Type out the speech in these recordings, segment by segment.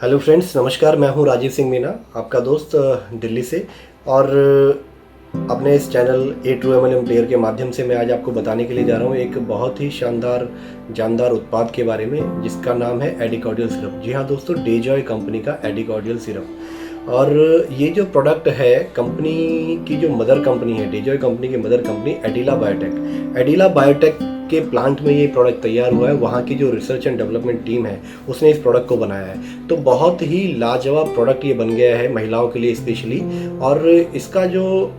Hello friends, नमस्कार। मैं हूं राजीव सिंह मीना, आपका दोस्त दिल्ली से। और अपने इस चैनल ए ट्रू MLM प्लेयर के माध्यम से मैं आज आपको बताने के लिए जा रहा हूं एक बहुत ही शानदार जानदार उत्पाद के बारे में, जिसका नाम है एडिकॉर्डियल सिरप। जी हाँ दोस्तों, डेजॉय कंपनी का एडिकॉर्डियल सिरप। और ये जो प्रोडक्ट है, कंपनी की जो मदर कंपनी है, डेजॉय कंपनी की मदर कंपनी एडिला बायोटेक के प्लांट में ये प्रोडक्ट तैयार हुआ है। वहाँ की जो रिसर्च एंड डेवलपमेंट टीम है उसने इस प्रोडक्ट को बनाया है। तो बहुत ही लाजवाब प्रोडक्ट ये बन गया है महिलाओं के लिए स्पेशली। और इसका जो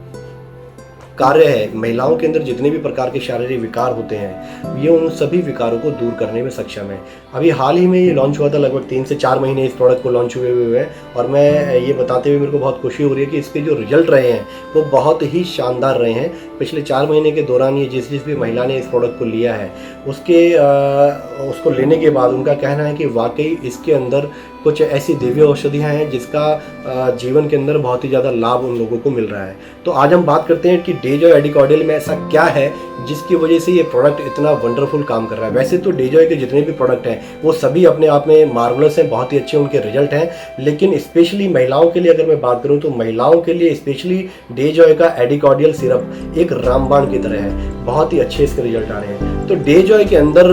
कार्य है, महिलाओं के अंदर जितने भी प्रकार के शारीरिक विकार होते हैं, ये उन सभी विकारों को दूर करने में सक्षम है। अभी हाल ही में ये लॉन्च हुआ था, लगभग 3 से 4 महीने इस प्रोडक्ट को लॉन्च हुए हैं। और मैं ये बताते हुए मेरे को बहुत खुशी हो रही है कि इसके जो रिजल्ट रहे हैं वो बहुत ही शानदार रहे हैं। पिछले 4 महीने के दौरान ये जिस भी महिला ने इस प्रोडक्ट को लिया है, उसको लेने के बाद उनका कहना है कि वाकई इसके अंदर कुछ ऐसी दिव्य औषधियाँ हैं जिसका जीवन के अंदर बहुत ही ज़्यादा लाभ उन लोगों को मिल रहा है। तो आज हम बात करते हैं कि डेजॉय एडिकॉर्डियल में ऐसा क्या है जिसकी वजह से ये प्रोडक्ट इतना वंडरफुल काम कर रहा है। वैसे तो डेजॉय के जितने भी प्रोडक्ट हैं वो सभी अपने आप में मार्वलस हैं, बहुत ही अच्छे उनके रिजल्ट हैं। लेकिन स्पेशली महिलाओं के लिए अगर मैं बात करूं तो महिलाओं के लिए स्पेशली डेजॉय का एडिकॉर्डियल सिरप एक रामबाण की तरह है। बहुत ही अच्छे इसके रिजल्ट आ रहे हैं। तो डेजॉय के अंदर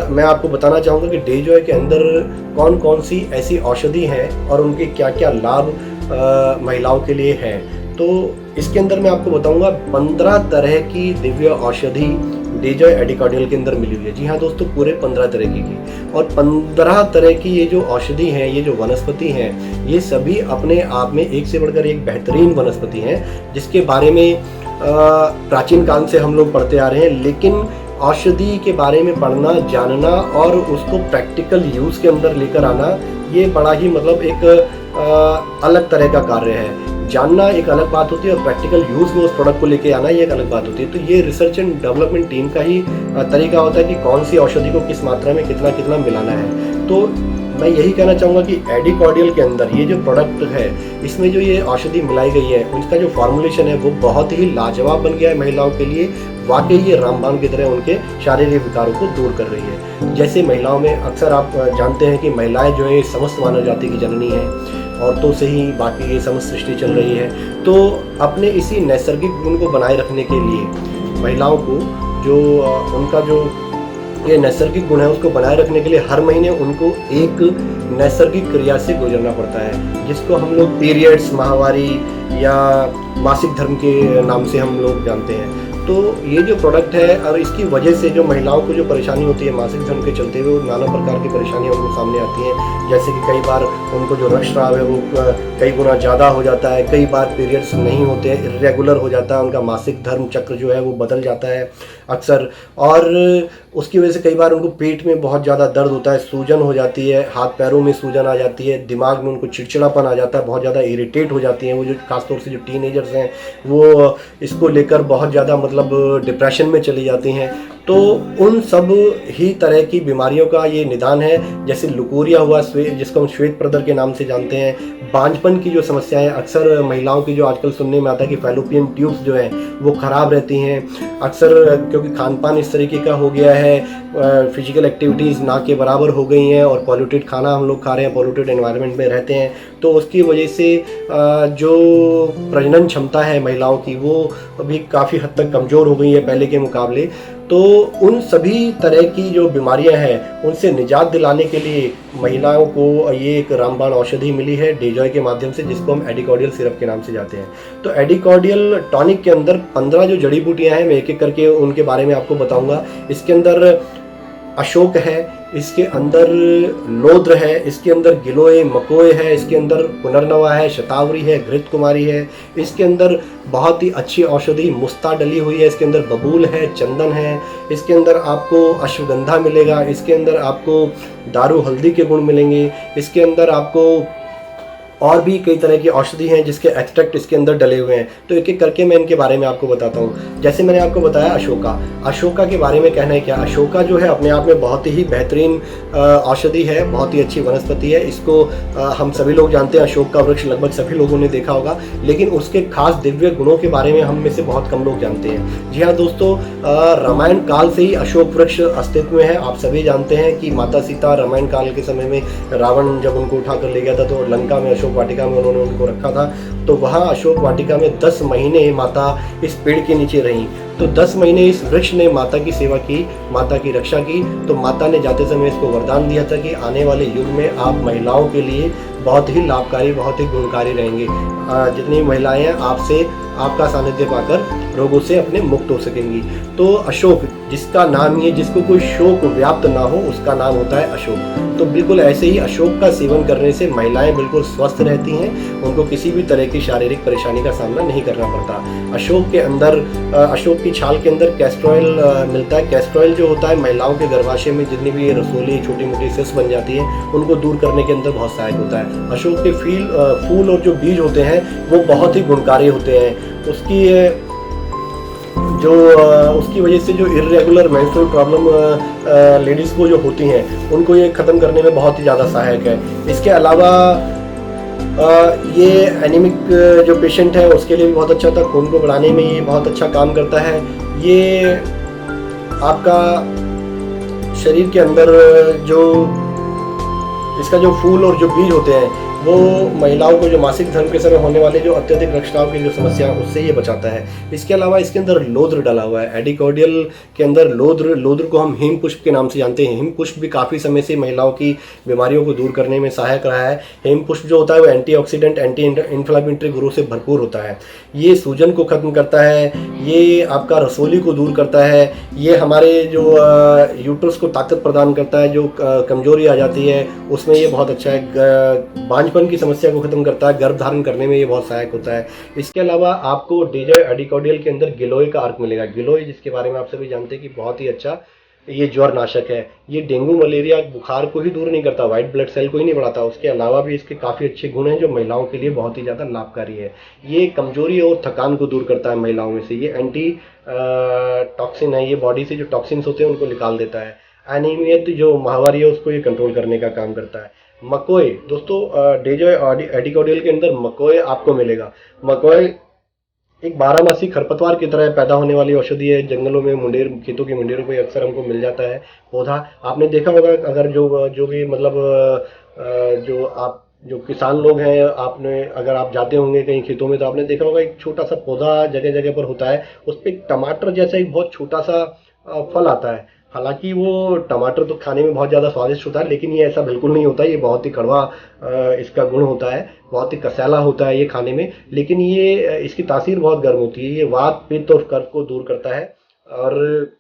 मैं आपको बताना चाहूँगा कि डेजॉय के अंदर कौन कौन सी ऐसी औषधि हैं और उनके क्या क्या लाभ महिलाओं के लिए हैं। तो इसके अंदर मैं आपको बताऊंगा 15 तरह की दिव्य औषधि डेजॉय एडिकॉर्डियल के अंदर मिली हुई है। जी हाँ दोस्तों, पूरे 15 तरह की। और 15 तरह की ये जो औषधि हैं, ये जो वनस्पति हैं, ये सभी अपने आप में एक से बढ़कर एक बेहतरीन वनस्पति हैं, जिसके बारे में प्राचीन काल से हम लोग पढ़ते आ रहे हैं। लेकिन औषधि के बारे में पढ़ना, जानना और उसको प्रैक्टिकल यूज़ के अंदर लेकर आना, ये बड़ा ही मतलब एक अलग तरह का कार्य है। जानना एक अलग बात होती है और प्रैक्टिकल यूज़ में उस प्रोडक्ट को लेके आना ये एक अलग बात होती है। तो ये रिसर्च एंड डेवलपमेंट टीम का ही तरीका होता है कि कौन सी औषधि को किस मात्रा में कितना कितना मिलाना है। तो मैं यही कहना चाहूँगा कि एडिकॉर्डियल के अंदर ये जो प्रोडक्ट है, इसमें जो ये औषधि मिलाई गई है, उसका जो फॉर्मुलेशन है वो बहुत ही लाजवाब बन गया है महिलाओं के लिए। वाकई ये रामबाण की तरह उनके शारीरिक विकारों को दूर कर रही है। जैसे महिलाओं में अक्सर आप जानते हैं कि महिलाएं जो है समस्त मानव जाति की जननी है, औरतों से ही बाकी ये समस्त सृष्टि चल रही है। तो अपने इसी नैसर्गिक गुण को बनाए रखने के लिए महिलाओं को जो उनका जो ये नैसर्गिक गुण है उसको बनाए रखने के लिए हर महीने उनको एक नैसर्गिक क्रिया से गुजरना पड़ता है, जिसको हम लोग पीरियड्स, माहवारी या मासिक धर्म के नाम से हम लोग जानते हैं। तो ये जो प्रोडक्ट है और इसकी वजह से जो महिलाओं को जो परेशानी होती है मासिक धर्म के चलते हुए, नाना प्रकार की परेशानियां उनको सामने आती हैं। जैसे कि कई बार उनको जो रक्तस्राव है वो कई गुना ज़्यादा हो जाता है, कई बार पीरियड्स नहीं होते हैं, इरेगुलर हो जाता है, उनका मासिक धर्म चक्र जो है वो बदल जाता है अक्सर। और उसकी वजह से कई बार उनको पेट में बहुत ज़्यादा दर्द होता है, सूजन हो जाती है, हाथ पैरों में सूजन आ जाती है, दिमाग में उनको चिड़चिड़ापन आ जाता है, बहुत ज़्यादा इरिटेट हो जाती हैं। वो जो खासतौर से जो टीनेजर्स हैं वो इसको लेकर बहुत ज़्यादा मतलब डिप्रेशन में चली जाती हैं। तो उन सब ही तरह की बीमारियों का ये निदान है। जैसे लुकोरिया हुआ, जिसको हम श्वेत प्रदर के नाम से जानते हैं, बांझपन की जो समस्याएं अक्सर महिलाओं की जो आजकल सुनने में आता है कि फैलोपियन ट्यूब्स जो हैं वो ख़राब रहती हैं अक्सर, क्योंकि खान पान इस तरीके का हो गया है, फिजिकल एक्टिविटीज़ ना के बराबर हो गई हैं और पॉल्यूटेड खाना हम लोग खा रहे हैं, पॉल्यूटेड एनवायरनमेंट में रहते हैं। तो उसकी वजह से जो प्रजनन क्षमता है महिलाओं की वो अभी काफ़ी हद तक कमज़ोर हो गई है पहले के मुकाबले। तो उन सभी तरह की जो बीमारियां हैं उनसे निजात दिलाने के लिए महिलाओं को ये एक रामबाण औषधि मिली है डेजॉय के माध्यम से, जिसको हम एडिकॉर्डियल सिरप के नाम से जाते हैं। तो एडिकॉर्डियल टॉनिक के अंदर 15 जो जड़ी बूटियां हैं, मैं एक एक करके उनके बारे में आपको बताऊंगा। इसके अंदर अशोक है, इसके अंदर लोद्र है, इसके अंदर गिलोय मकोय है, इसके अंदर पुनर्नवा है, शतावरी है, घृत कुमारी है, इसके अंदर बहुत ही अच्छी औषधि मुस्ता डली हुई है, इसके अंदर बबूल है, चंदन है, इसके अंदर आपको अश्वगंधा मिलेगा, इसके अंदर आपको दारू हल्दी के गुण मिलेंगे, इसके अंदर आपको और भी कई तरह की औषधि हैं जिसके एक्सट्रैक्ट इसके अंदर डले हुए हैं। तो एक एक करके मैं इनके बारे में आपको बताता हूँ। जैसे मैंने आपको बताया अशोका, अशोका के बारे में कहना है क्या, अशोका जो है अपने आप में बहुत ही बेहतरीन औषधि है, बहुत ही अच्छी वनस्पति है। इसको हम सभी लोग जानते हैं, अशोक का वृक्ष लगभग सभी लोगों ने देखा होगा, लेकिन उसके खास दिव्य गुणों के बारे में हम में से बहुत कम लोग जानते हैं। जी हाँ दोस्तों, रामायण काल से ही अशोक वृक्ष अस्तित्व में है। आप सभी जानते हैं कि माता सीता रामायण काल के समय में रावण जब उनको उठा कर ले गया था तो लंका में अशोक वाटिका में उन्होंने उनको रखा था। तो वहाँ अशोक वाटिका में 10 महीने माता इस पेड़ के नीचे रहीं। तो 10 महीने इस वृक्ष ने माता की सेवा की, माता की रक्षा की। तो माता ने जाते समय इसको वरदान दिया था कि आने वाले युग में आप महिलाओं के लिए बहुत ही लाभकारी, बहुत ही गुणकारी रहेंगे। जितनी महिलाएं हैं आपसे आपका सानिध्य पाकर रोगों से अपने मुक्त हो सकेंगी। तो अशोक, जिसका नाम ही है, जिसको कोई शोक व्याप्त ना हो, उसका नाम होता है अशोक। तो बिल्कुल ऐसे ही अशोक का सेवन करने से महिलाएं बिल्कुल स्वस्थ रहती हैं, उनको किसी भी तरह की शारीरिक परेशानी का सामना नहीं करना पड़ता। अशोक के अंदर, अशोक की छाल के अंदर कैस्ट्रॉयल मिलता है। कैस्ट्रॉयल जो होता है महिलाओं के गर्भाशय में जितनी भी रसोली छोटी मोटी सिस बन जाती है उनको दूर करने के अंदर बहुत सहायक होता है। अशोक के फूल और जो बीज होते हैं वो बहुत ही गुणकारी होते हैं। उसकी वजह से जो इर्रेगुलर मेंस्ट्रुअल प्रॉब्लम लेडीज़ को जो होती हैं उनको ये ख़त्म करने में बहुत ही ज़्यादा सहायक है। इसके अलावा ये एनीमिक जो पेशेंट है उसके लिए भी बहुत अच्छा था, खून को बढ़ाने में ये बहुत अच्छा काम करता है। ये आपका शरीर के अंदर जो इसका जो फूल और जो बीज होते हैं वो महिलाओं को जो मासिक धर्म के समय होने वाले जो अत्यधिक रक्तस्राव की जो समस्या है उससे ये बचाता है। इसके अलावा इसके अंदर लोद्र डाला हुआ है। एडिकॉर्डियल के अंदर लोद्र को हम हिम पुष्प के नाम से जानते हैं। हिम पुष्प भी काफ़ी समय से महिलाओं की बीमारियों को दूर करने में सहायक रहा है। हिम पुष्प जो होता है वो एंटीऑक्सीडेंट, एंटी इन्फ्लेमेटरी गुणों से भरपूर होता है। ये सूजन को ख़त्म करता है, ये आपका रसोली को दूर करता है, ये हमारे जो यूट्रस को ताकत प्रदान करता है, जो कमजोरी आ जाती है उसमें ये बहुत अच्छा है। बांझपन की समस्या को खत्म करता है, गर्भ धारण करने में ये बहुत सहायक होता है। इसके अलावा आपको डीजॉय एडिकॉर्डियल के अंदर गिलोय का अर्क मिलेगा। गिलोय जिसके बारे में आप सभी जानते हैं कि बहुत ही अच्छा ये ज्वर नाशक है। ये डेंगू मलेरिया बुखार को ही दूर नहीं करता, व्हाइट ब्लड सेल को ही नहीं बढ़ाता, उसके अलावा भी इसके काफ़ी अच्छे गुण हैं जो महिलाओं के लिए बहुत ही ज़्यादा लाभकारी है। ये कमजोरी और थकान को दूर करता है महिलाओं में से। ये एंटी टॉक्सिन है, ये बॉडी से जो टॉक्सिन्स होते हैं उनको निकाल देता है। एनीमिया जो महामारी है उसको ये कंट्रोल करने का काम करता है। मकोय दोस्तों, डेजॉय एडिकॉर्डियल के अंदर मकोय आपको मिलेगा। मकोय एक बारहमासी खरपतवार की तरह पैदा होने वाली औषधि है। जंगलों में मुंडेर, खेतों की मुंडेरों पे अक्सर हमको मिल जाता है पौधा। आपने देखा होगा, अगर जो भी मतलब जो किसान लोग हैं, आपने अगर आप जाते होंगे कहीं खेतों में तो आपने देखा होगा एक छोटा सा पौधा जगह जगह पर होता है, उस पर टमाटर जैसा एक बहुत छोटा सा फल आता है। हालांकि वो टमाटर तो खाने में बहुत ज़्यादा स्वादिष्ट होता है, लेकिन ये ऐसा बिल्कुल नहीं होता। ये बहुत ही कड़वा इसका गुण होता है, बहुत ही कसैला होता है ये खाने में, लेकिन ये इसकी तासीर बहुत गर्म होती है। ये वात, पित्त और कफ को दूर करता है। और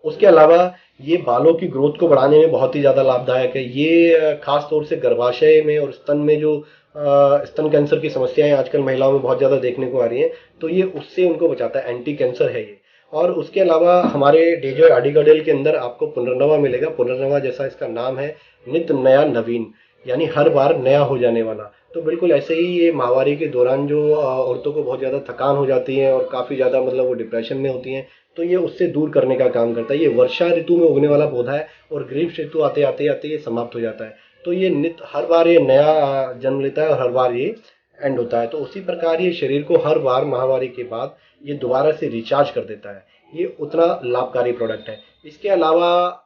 उसके अलावा ये बालों की ग्रोथ को बढ़ाने में बहुत ही ज़्यादा लाभदायक है। ये खास तौर से गर्भाशय में और स्तन में जो स्तन कैंसर की समस्याएं आजकल महिलाओं में बहुत ज़्यादा देखने को आ रही हैं, तो ये उससे उनको बचाता है, एंटी कैंसर है ये। और उसके अलावा हमारे डेजॉय एडिकॉर्डियल के अंदर आपको पुनर्नवा मिलेगा। पुनर्नवा जैसा इसका नाम है, नित्य नया नवीन, यानी हर बार नया हो जाने वाला। तो बिल्कुल ऐसे ही ये माहवारी के दौरान जो औरतों को बहुत ज़्यादा थकान हो जाती है और काफ़ी ज़्यादा मतलब वो डिप्रेशन में होती हैं, तो ये उससे दूर करने का काम करता है। ये वर्षा ऋतु में उगने वाला पौधा है और ग्रीष्म ऋतु आते आते आते ये समाप्त हो जाता है। तो ये नित्य हर बार ये नया जन्म लेता है और हर बार ये एंड होता है। तो उसी प्रकार ये शरीर को हर बार माहवारी के बाद ये दोबारा से रिचार्ज कर देता है। ये उतना लाभकारी प्रोडक्ट है। इसके अलावा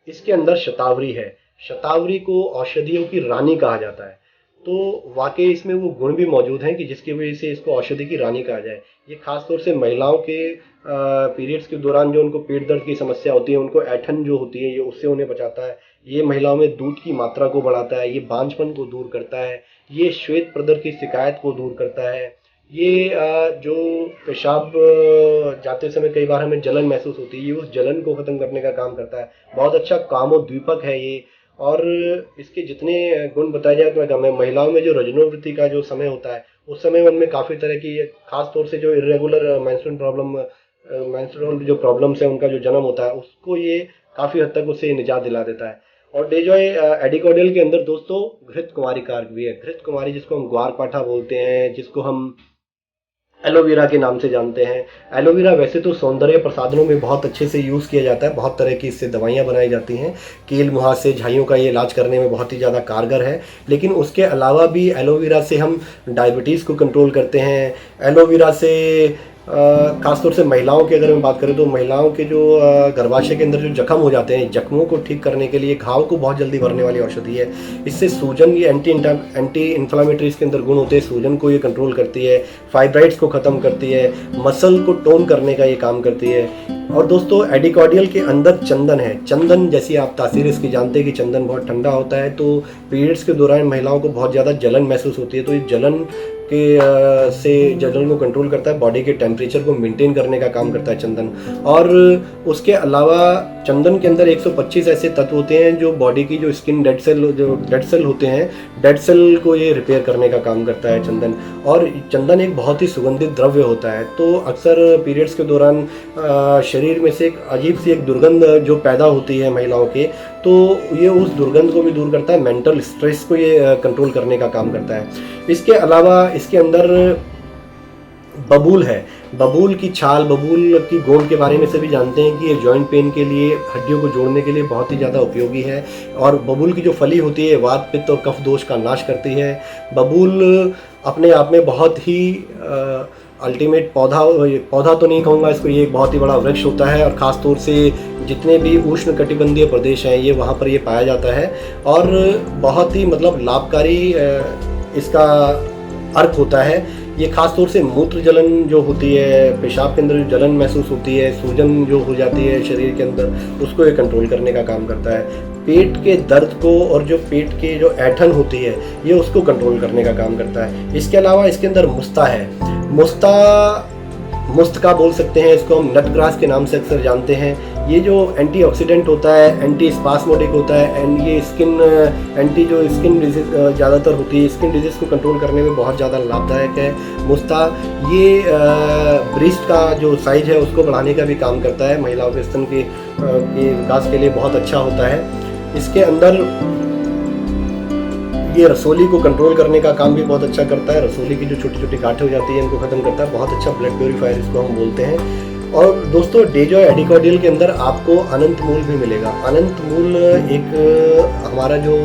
इसके अंदर शतावरी है। शतावरी को औषधियों की रानी कहा जाता है। तो वाकई इसमें वो गुण भी मौजूद हैं कि जिसकी वजह से इसको औषधि की रानी कहा जाए। ये खास तौर से महिलाओं के पीरियड्स के दौरान जो उनको पेट दर्द की समस्या होती है, उनको ऐठन जो होती है, ये उससे उन्हें बचाता है। ये महिलाओं में दूध की मात्रा को बढ़ाता है, ये बांझपन को दूर करता है, ये श्वेत प्रदर की शिकायत को दूर करता है। ये जो पेशाब जाते समय कई बार हमें जलन महसूस होती है, ये उस जलन को खत्म करने का काम करता है। बहुत अच्छा कामोद्दीपक है ये। और इसके जितने गुण बताए जाए उतना कम है। महिलाओं में जो रजनोवृत्ति का जो समय होता है उस समय उनमें काफ़ी तरह की, खास तौर से जो इरेगुलर मेंस्ट्रुअल जो प्रॉब्लम्स है, उनका जो जन्म होता है उसको ये काफ़ी हद तक उससे निजात दिला देता है। और डेजॉय एडिकॉर्डियल के अंदर दोस्तों घृत कुमारी कारक भी है। घृत कुमारी जिसको हम ग्वार पाठा बोलते हैं, जिसको हम एलोवेरा के नाम से जानते हैं। एलोवेरा वैसे तो सौंदर्य प्रसाधनों में बहुत अच्छे से यूज़ किया जाता है, बहुत तरह की इससे दवाइयाँ बनाई जाती हैं। कील मुहासे झाइयों का ये इलाज करने में बहुत ही ज़्यादा कारगर है। लेकिन उसके अलावा भी एलोवेरा से हम डायबिटीज़ को कंट्रोल करते हैं। एलोवेरा से खासतौर से महिलाओं की अगर मैं बात करें तो महिलाओं के जो गर्भाशय के अंदर जो जख्म हो जाते हैं, जख्मों को ठीक करने के लिए, घाव को बहुत जल्दी भरने वाली औषधि है। इससे सूजन, ये एंटी इन्फ्लामेटरी इसके अंदर गुण होते हैं, सूजन को ये कंट्रोल करती है, फाइब्राइड्स को ख़त्म करती है, मसल को टोन करने का ये काम करती है। और दोस्तों एडिकॉर्डियल के अंदर चंदन है। चंदन जैसी आप तासीर इसकी जानते हैं कि चंदन बहुत ठंडा होता है, तो पीरियड्स के दौरान महिलाओं को बहुत ज़्यादा जलन महसूस होती है, तो ये जलन से जलन को कंट्रोल करता है, बॉडी के टेम्परेचर को मेंटेन करने का काम करता है चंदन। और उसके अलावा चंदन के अंदर 125 ऐसे तत्व होते हैं जो बॉडी की जो स्किन डेड सेल होते हैं, डेड सेल को ये रिपेयर करने का काम करता है चंदन। और चंदन एक बहुत ही सुगंधित द्रव्य होता है, तो अक्सर पीरियड्स के दौरान शरीर में से एक अजीब सी एक दुर्गंध जो पैदा होती है महिलाओं के, तो ये उस दुर्गंध को भी दूर करता है, मेंटल स्ट्रेस को ये कंट्रोल करने का काम करता है। इसके अलावा इसके अंदर बबूल है। बबूल की छाल, बबूल की गोंद के बारे में से भी जानते हैं कि ये जॉइंट पेन के लिए, हड्डियों को जोड़ने के लिए बहुत ही ज़्यादा उपयोगी है। और बबूल की जो फली होती है वात, पित्त और कफ दोष का नाश करती है। बबूल अपने आप में बहुत ही अल्टीमेट पौधा तो नहीं कहूँगा इसको, ये एक बहुत ही बड़ा वृक्ष होता है। और ख़ास तौर से जितने भी उष्ण कटिबंधीय प्रदेश हैं ये वहाँ पर ये पाया जाता है, और बहुत ही मतलब लाभकारी इसका अर्क होता है। ये खास तौर से मूत्र जलन जो होती है, पेशाब के अंदर जो जलन महसूस होती है, सूजन जो हो जाती है शरीर के अंदर, उसको ये कंट्रोल करने का काम करता है। पेट के दर्द को और जो पेट के जो ऐंठन होती है ये उसको कंट्रोल करने का काम करता है। इसके अलावा इसके अंदर मुस्ता है। मुस्ता बोल सकते हैं इसको हम, नटग्रास के नाम से अक्सर जानते हैं। ये जो एंटीऑक्सीडेंट होता है, एंटी स्पास्मोडिक होता है, एंड ये स्किन डिजीज ज़्यादातर होती है, स्किन डिजीज़ को कंट्रोल करने में बहुत ज़्यादा लाभदायक है मुस्ता। ये ब्रेस्ट का जो साइज है उसको बढ़ाने का भी काम करता है, महिलाओं के स्तन के विकास के लिए बहुत अच्छा होता है। इसके अंदर ये रसोली को कंट्रोल करने का काम भी बहुत अच्छा करता है। रसोली की जो छोटी छोटी गांठें हो जाती है इनको खत्म करता है, बहुत अच्छा ब्लड प्योरीफायर इसको हम बोलते हैं। और दोस्तों डेजॉय एडिकॉर्डियल के अंदर आपको अनंत मूल भी मिलेगा। अनंत मूल एक हमारा जो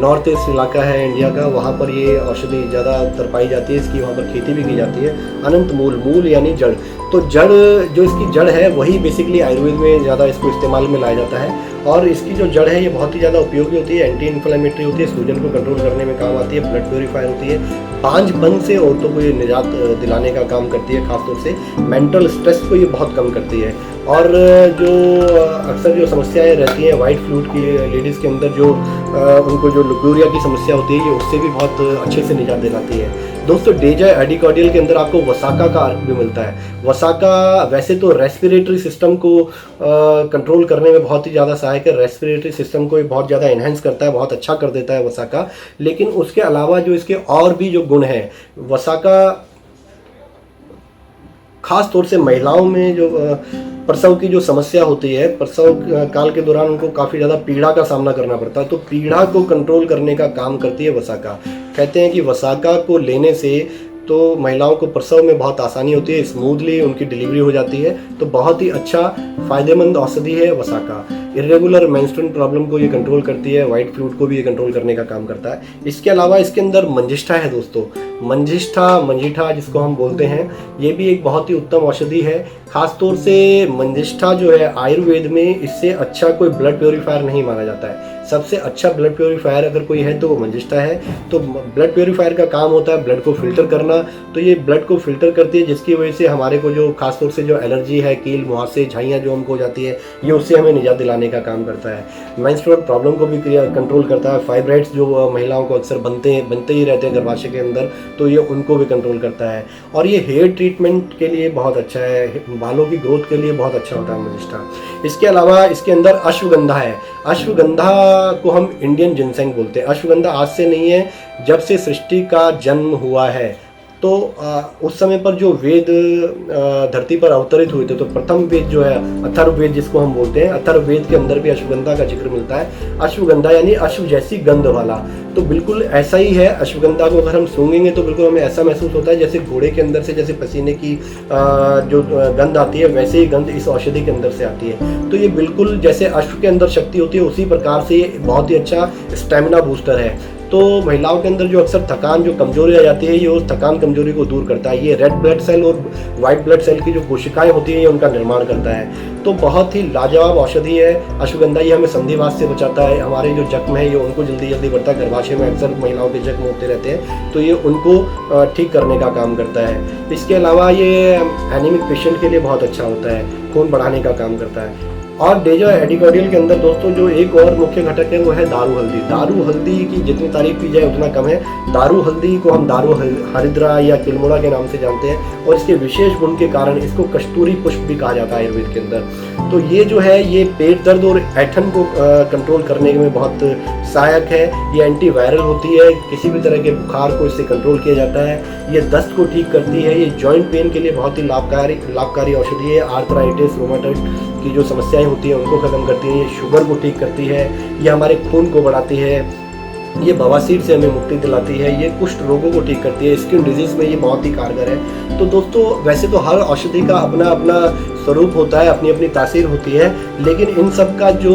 नॉर्थ ईस्ट इलाका है इंडिया का, वहाँ पर ये औषधि ज़्यादातर पाई जाती है, इसकी वहाँ पर खेती भी की जाती है। अनंत मूल यानी जड़, तो जड़ जो इसकी जड़ है वही बेसिकली आयुर्वेद में ज़्यादा इसको इस्तेमाल में लाया जाता है। और इसकी जो जड़ है ये बहुत ही ज़्यादा उपयोगी होती है, एंटी इन्फ्लेमेटरी होती है, सूजन को कंट्रोल करने में काम आती है, ब्लड प्योरीफायर होती है, बांझपन से औरतों को ये निजात दिलाने का काम करती है, खासतौर से मेंटल स्ट्रेस को ये बहुत कम करती है। और जो अक्सर जो समस्याएं रहती हैं वाइट फ्लूइड की लेडीज़ के अंदर, जो उनको जो लुक्यूरिया की समस्या होती है, ये उससे भी बहुत अच्छे से निजात दिलाती है। दोस्तों डेजॉय एडिकॉर्डियल के अंदर आपको वसाका का अर्क भी मिलता है। वसाका वैसे तो रेस्पिरेटरी सिस्टम को कंट्रोल करने में बहुत ही ज़्यादा सहायक है, रेस्पिरेटरी सिस्टम को ये बहुत ज़्यादा इन्हेंस करता है, बहुत अच्छा कर देता है वसाका। लेकिन उसके अलावा जो इसके और भी जो गुण हैं, वसाका खास तौर से महिलाओं में जो प्रसव की जो समस्या होती है, प्रसव काल के दौरान उनको काफ़ी ज़्यादा पीड़ा का सामना करना पड़ता है, तो पीड़ा को कंट्रोल करने का काम करती है वसाका। कहते हैं कि वसाका को लेने से तो महिलाओं को प्रसव में बहुत आसानी होती है, स्मूथली उनकी डिलीवरी हो जाती है, तो बहुत ही अच्छा फ़ायदेमंद औषधि है वसाका। इरेगुलर मेंस्ट्रुअल प्रॉब्लम को ये कंट्रोल करती है, वाइट फ्लूइड को भी ये कंट्रोल करने का काम करता है। इसके अलावा इसके अंदर मंजिष्ठा है दोस्तों, मंजिष्ठा जिसको हम बोलते हैं, ये भी एक बहुत ही उत्तम औषधि है। खास तौर से मंजिष्ठा जो है आयुर्वेद में इससे अच्छा कोई ब्लड प्योरीफायर नहीं माना जाता है। सबसे अच्छा ब्लड प्योरीफायर अगर कोई है तो वो मंजिष्ठा है। तो ब्लड प्योरीफायर का काम होता है ब्लड को फिल्टर करना, तो ये ब्लड को फिल्टर करती है, जिसकी वजह से हमारे को जो खासतौर से जो एलर्जी है, कील मुहासे झाइयाँ जो हमको हो जाती है, ये उससे हमें निजात दिलाने का काम करता है। मेंस्ट्रुअल प्रॉब्लम को भी कंट्रोल करता है। फाइब्राइड्स जो महिलाओं को अक्सर बनते ही रहते हैं गर्भाशय के अंदर, तो ये उनको भी कंट्रोल करता है। और ये हेयर ट्रीटमेंट के लिए बहुत अच्छा है, बालों की ग्रोथ के लिए बहुत अच्छा होता है मंजिष्ठा। इसके अलावा इसके अंदर अश्वगंधा है। अश्वगंधा को हम इंडियन जिनसेंग बोलते हैं। अश्वगंधा आज से नहीं है, जब से सृष्टि का जन्म हुआ है, तो तो उस समय पर जो वेद धरती पर अवतरित हुए थे, तो प्रथम वेद जो है अथर्ववेद जिसको हम बोलते हैं, अथर्ववेद के अंदर भी अश्वगंधा का जिक्र मिलता है। अश्वगंधा यानी अश्व जैसी गंध वाला, तो बिल्कुल ऐसा ही है। अश्वगंधा को अगर हम सूंघेंगे तो बिल्कुल हमें ऐसा महसूस होता है जैसे घोड़े के अंदर से जैसे पसीने की जो गंध आती है, वैसे ही गंध इस औषधि के अंदर से आती है। तो ये बिल्कुल जैसे अश्व के अंदर शक्ति होती है, उसी प्रकार से ये बहुत ही अच्छा स्टेमिना बूस्टर है। तो महिलाओं के अंदर जो अक्सर थकान जो कमजोरी आ जाती है, ये उस थकान कमजोरी को दूर करता है। ये रेड ब्लड सेल और वाइट ब्लड सेल की जो कोशिकाएं होती हैं, ये उनका निर्माण करता है। तो बहुत ही लाजवाब औषधि है अश्वगंधा। ये हमें संधिवात से बचाता है। हमारे जो जख्म है ये उनको जल्दी जल्दी बढ़ता है। गर्भाशय में अक्सर महिलाओं के जख्म होते रहते हैं, तो ये उनको ठीक करने का काम करता है। इसके अलावा ये एनीमिक पेशेंट के लिए बहुत अच्छा होता है, खून बढ़ाने का काम करता है। और डेजो एडिकॉर्डियल के अंदर दोस्तों जो एक और मुख्य घटक है वो है दारू हल्दी। दारू हल्दी की जितनी तारीफ की जाए उतना कम है। दारू हल्दी को हम दारू हरिद्रा या किलमोड़ा के नाम से जानते हैं, और इसके विशेष गुण के कारण इसको कस्तूरी पुष्प भी कहा जाता है आयुर्वेद के अंदर। तो ये जो है ये पेट दर्द और ऐठन को कंट्रोल करने में बहुत सहायक है। ये एंटीवायरल होती है, किसी भी तरह के बुखार को इससे कंट्रोल किया जाता है। ये दस्त को ठीक करती है। ये जॉइंट पेन के लिए बहुत ही लाभकारी औषधि है। आर्थराइटिस, रोमाटॉइड की जो समस्याएं होती हैं उनको खत्म करती है। ये शुगर को ठीक करती है। ये हमारे खून को बढ़ाती है। ये बवासीर से हमें मुक्ति दिलाती है। ये कुष्ठ रोगों को ठीक करती है। स्किन डिजीज में ये बहुत ही कारगर है। तो दोस्तों वैसे तो हर औषधि का अपना अपना स्वरूप होता है, अपनी अपनी तासीर होती है, लेकिन इन सब का जो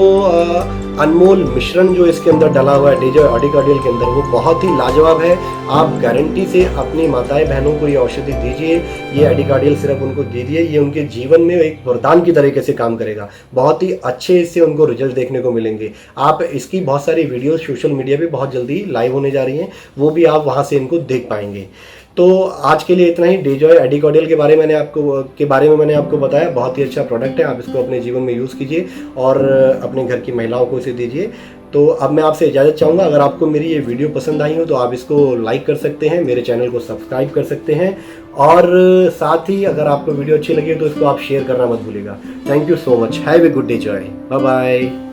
अनमोल मिश्रण जो इसके अंदर डला हुआ है डेजो एडिकॉर्डियल के अंदर, वो बहुत ही लाजवाब है। आप गारंटी से अपनी माताएं बहनों को ये औषधि दीजिए, ये एडिकॉर्डियल सिरप उनको दीजिए। ये उनके जीवन में एक वरदान की तरीके से काम करेगा। बहुत ही अच्छे इससे उनको रिजल्ट देखने को मिलेंगे। आप इसकी बहुत सारी वीडियो सोशल मीडिया पे बहुत जल्दी लाइव होने जा रही हैं, वो भी आप वहाँ से इनको देख पाएंगे। तो आज के लिए इतना ही। डेजॉय एडिकॉर्डियल के बारे में मैंने आपको बताया। बहुत ही अच्छा प्रोडक्ट है, आप इसको अपने जीवन में यूज़ कीजिए और अपने घर की महिलाओं को इसे दीजिए। तो अब मैं आपसे इजाज़त चाहूँगा। अगर आपको मेरी ये वीडियो पसंद आई हो तो आप इसको लाइक कर सकते हैं, मेरे चैनल को सब्सक्राइब कर सकते हैं, और साथ ही अगर आपको वीडियो अच्छी लगी तो इसको आप शेयर करना मत भूलिएगा। Thank you so much. Have a good day joy. Bye bye.